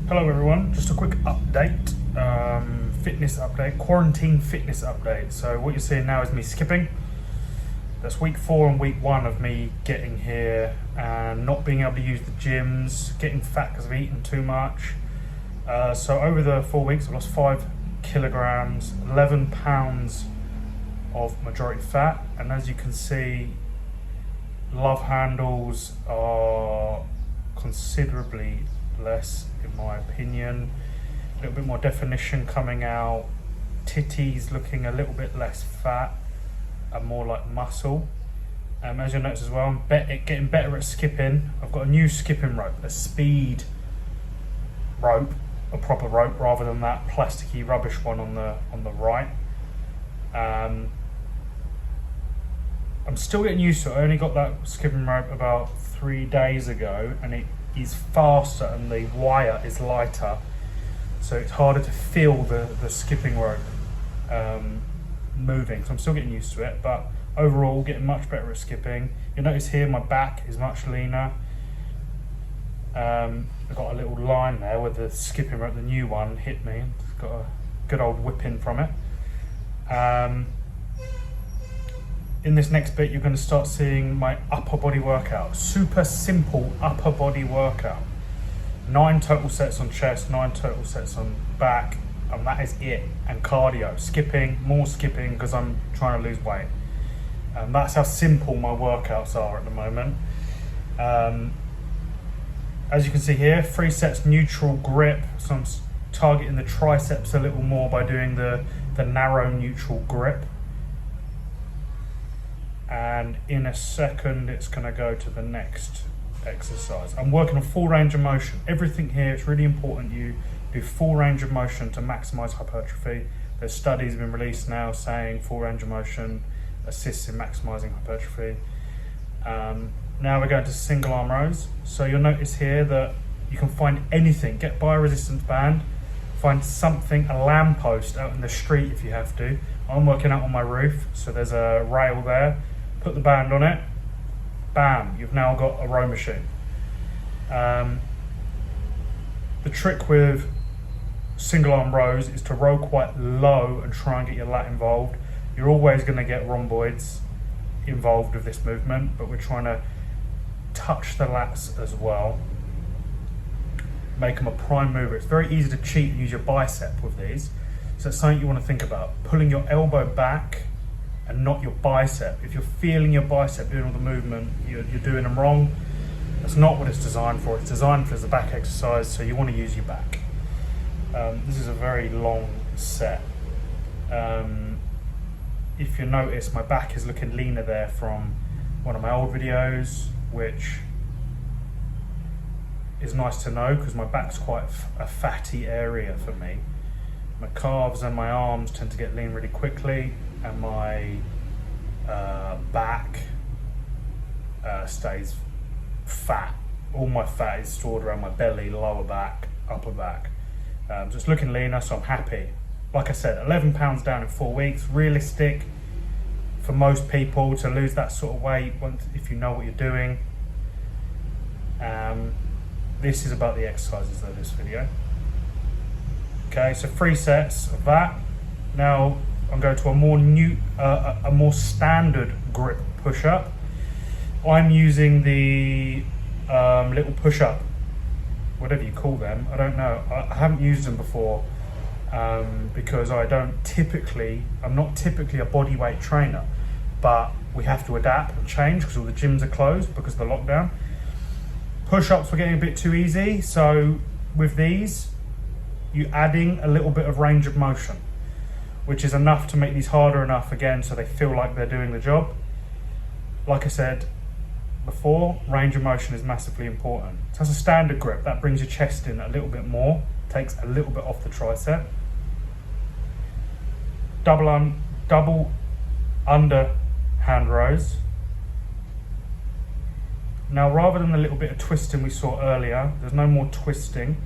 Hello everyone, just a quick update, fitness update, quarantine fitness update. So what you're seeing now is me skipping. That's week 4 and week 1 of me getting here and not being able to use the gyms, getting fat because I've eaten too much. So over the 4 weeks I've lost 5 kilograms, 11 pounds of majority fat, and as you can see, love handles are considerably less in my opinion, a little bit more definition coming out, titties looking a little bit less fat and more like muscle. As you'll notice as well, I'm getting better at skipping. I've got a new skipping rope, a speed rope, a proper rope rather than that plasticky rubbish one on the right. I'm still getting used to it. I only got that skipping rope about 3 days ago and it is faster and the wire is lighter, so it's harder to feel the skipping rope moving. So I'm still getting used to it, but overall getting much better at skipping. You'll notice here my back is much leaner. I've got a little line there where the skipping rope, the new one, hit me. It's got a good old whipping from it. In this next bit, you're going to start seeing my upper body workout. Super simple upper body workout. 9 total sets on chest, 9 total sets on back, and that is it. And cardio, skipping, more skipping because I'm trying to lose weight. And that's how simple my workouts are at the moment. As you can see here, 3 sets neutral grip. So I'm targeting the triceps a little more by doing the narrow neutral grip. And in a second it's going to go to the next exercise. I'm working on full range of motion. Everything here, it's really important you do full range of motion to maximize hypertrophy. There's studies have been released now saying full range of motion assists in maximizing hypertrophy. Now we're going to single arm rows. So you'll notice here that you can find anything. Get bioresistance band, find something, a lamppost out in the street if you have to. I'm working out on my roof, so there's a rail there. Put the band on it, bam, you've now got a row machine. The trick with single arm rows is to row quite low and try and get your lat involved. You're always going to get rhomboids involved with this movement, but we're trying to touch the lats as well, make them a prime mover. It's very easy to cheat and use your bicep with these, so it's something you want to think about. Pulling your elbow back and not your bicep. If you're feeling your bicep doing all the movement, you're doing them wrong. That's not what it's designed for. It's designed for as a back exercise, so you want to use your back. This is a very long set. If you notice, my back is looking leaner there from one of my old videos, which is nice to know because my back's quite a fatty area for me. My calves and my arms tend to get lean really quickly, and my back stays fat. All my fat is stored around my belly, lower back, upper back. So it's looking leaner, so I'm happy. Like I said, 11 pounds down in 4 weeks, realistic for most people to lose that sort of weight if you know what you're doing. This is about the exercises though, this video. Okay, so 3 sets of that. Now I'm going to a more standard grip push-up. I'm using the little push-up, whatever you call them. I don't know. I haven't used them before because I'm not typically a bodyweight trainer, but we have to adapt and change because all the gyms are closed because of the lockdown. Push-ups were getting a bit too easy, so with these, you're adding a little bit of range of motion, which is enough to make these harder enough again so they feel like they're doing the job. Like I said before, range of motion is massively important. So that's a standard grip. That brings your chest in a little bit more, takes a little bit off the tricep. Double underhand rows. Now rather than the little bit of twisting we saw earlier, there's no more twisting,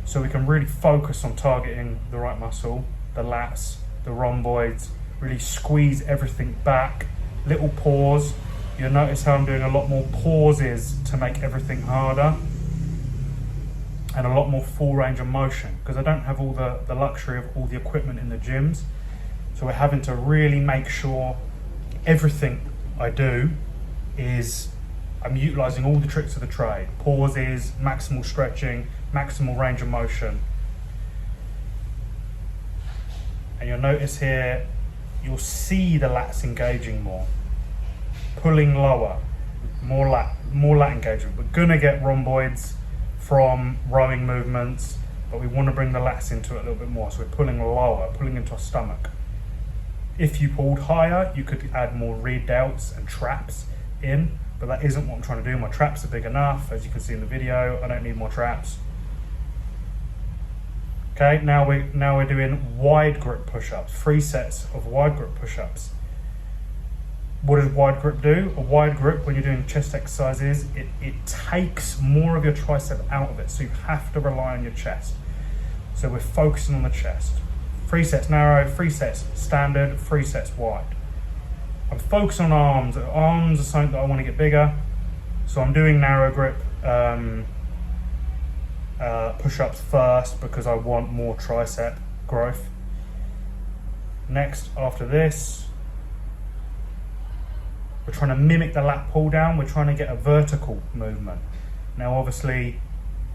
so we can really focus on targeting the right muscle, the lats, the rhomboids, really squeeze everything back. Little pause. You'll notice how I'm doing a lot more pauses to make everything harder. and a lot more full range of motion, because I don't have all the luxury of all the equipment in the gyms. So we're having to really make sure everything I do is I'm utilizing all the tricks of the trade: pauses, maximal stretching, maximal range of motion. And you'll notice here, you'll see the lats engaging more, pulling lower, more lat engagement. We're gonna get rhomboids from rowing movements, but we want to bring the lats into it a little bit more. So we're pulling lower, pulling into our stomach. If you pulled higher, you could add more reed delts and traps in, but that isn't what I'm trying to do. My traps are big enough, as you can see in the video. I don't need more traps. Okay, now we're doing wide grip push-ups, 3 sets of wide grip push-ups. What does wide grip do? A wide grip, when you're doing chest exercises, it takes more of your tricep out of it, so you have to rely on your chest. So we're focusing on the chest. 3 sets narrow, 3 sets standard, 3 sets wide. I'm focusing on arms. Arms are something that I want to get bigger, so I'm doing narrow grip push-ups first because I want more tricep growth. Next, after this, we're trying to mimic the lat pull down. We're trying to get a vertical movement. Now, obviously,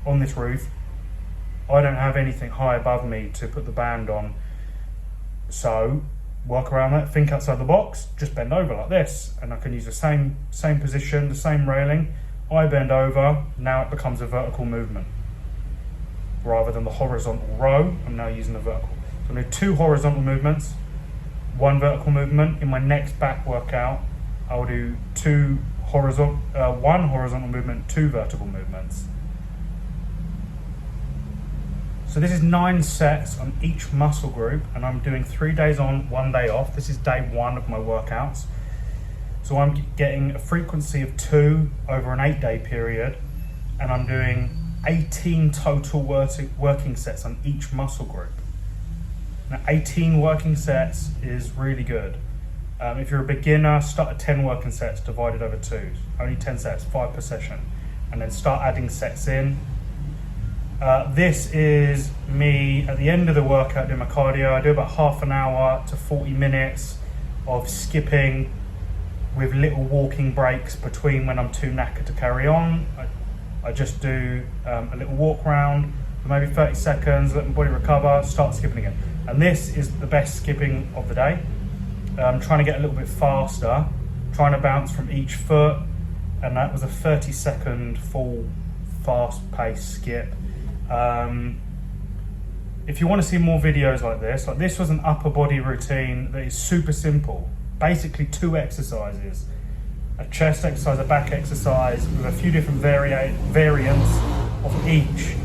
on this roof, I don't have anything high above me to put the band on. So, work around that, think outside the box, just bend over like this. And I can use the same position, the same railing. I bend over, now it becomes a vertical movement. Rather than the horizontal row, I'm now using the vertical. So I'm doing 2 horizontal movements, 1 vertical movement. In my next back workout, I'll do 1 horizontal movement, 2 vertical movements. So this is 9 sets on each muscle group, and I'm doing 3 days on, 1 day off. This is day 1 of my workouts. So I'm getting a frequency of 2 over an 8-day period, and I'm doing 18 total working sets on each muscle group. Now 18 working sets is really good. If you're a beginner, start at 10 working sets divided over 2. Only 10 sets, 5 per session. And then start adding sets in. This is me at the end of the workout doing my cardio. I do about half an hour to 40 minutes of skipping with little walking breaks between when I'm too knackered to carry on. I just do a little walk round for maybe 30 seconds, let my body recover, start skipping again. And this is the best skipping of the day. I'm trying to get a little bit faster, trying to bounce from each foot, and that was a 30-second full fast-paced skip. If you want to see more videos like this was an upper body routine that is super simple. Basically 2 exercises, a chest exercise, a back exercise, with a few different variants of each.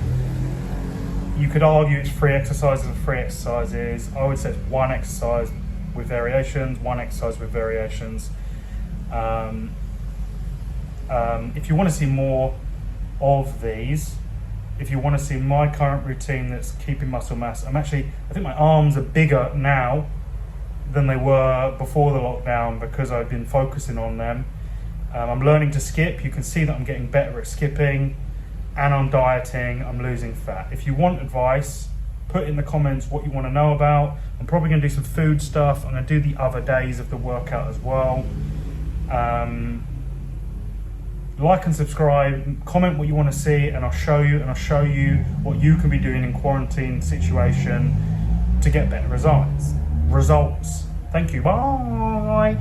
You could argue it's 3 exercises and 3 exercises. I would say it's 1 exercise with variations, 1 exercise with variations. If you want to see more of these, if you want to see my current routine that's keeping muscle mass, I think my arms are bigger now than they were before the lockdown because I've been focusing on them. I'm learning to skip. You can see that I'm getting better at skipping, and I'm dieting, I'm losing fat. If you want advice, put in the comments what you want to know about. I'm probably going to do some food stuff. I'm going to do the other days of the workout as well. Like and subscribe, comment what you want to see, and I'll show you what you can be doing in quarantine situation to get better results. Thank you, bye.